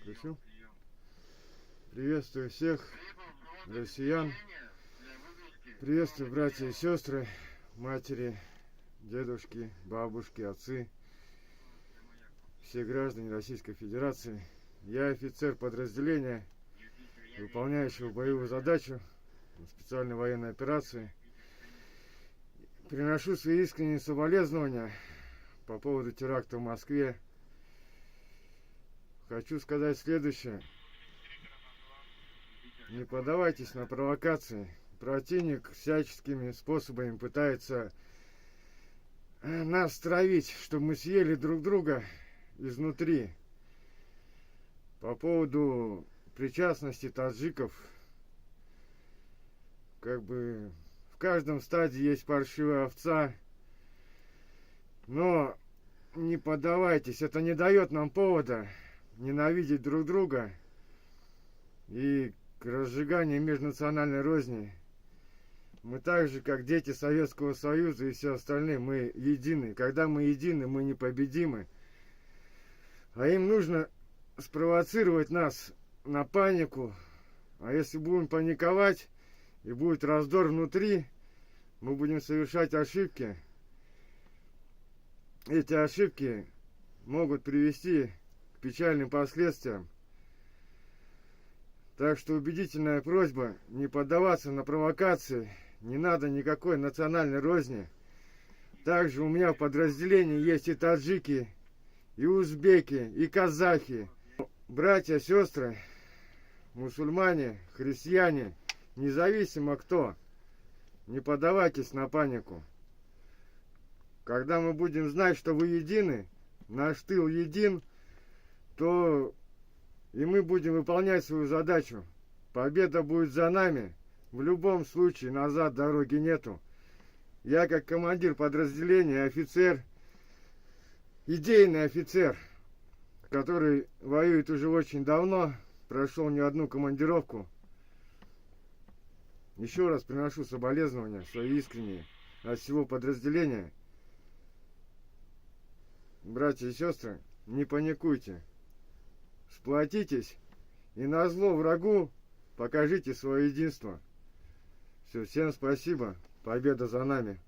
Включил. Приветствую всех россиян. Приветствую братья и сестры, матери, дедушки, бабушки, отцы, все граждане Российской Федерации. Я офицер подразделения, выполняющего боевую задачу специальной военной операции. Приношу свои искренние соболезнования по поводу теракта в Москве. Хочу сказать следующее. Не поддавайтесь на провокации. Противник всяческими способами пытается нас стравить, чтобы мы съели друг друга изнутри. По поводу причастности таджиков, в каждом стаде есть паршивая овца, но не поддавайтесь, это не дает нам повода ненавидеть друг друга и к разжиганию межнациональной розни. Мы так же, как дети Советского Союза и все остальные, мы едины. Когда мы едины, мы непобедимы. А им нужно спровоцировать нас на панику. А если будем паниковать и будет раздор внутри, мы будем совершать ошибки. Эти ошибки могут привести к печальным последствиям. Так что убедительная просьба не поддаваться на провокации. Не надо никакой национальной розни. Также у меня в подразделении есть и таджики, и узбеки, и казахи. Братья, сестры, мусульмане, христиане, независимо кто, не поддавайтесь на панику. Когда мы будем знать, что вы едины, наш тыл един, то и мы будем выполнять свою задачу. Победа будет за нами. В любом случае назад дороги нету. Я как командир подразделения, офицер, идейный офицер, который воюет уже очень давно, прошел не одну командировку. Еще раз приношу соболезнования свои искренние от всего подразделения. Братья и сестры, не паникуйте. Сплотитесь и назло врагу покажите свое единство. Все, всем спасибо. Победа за нами.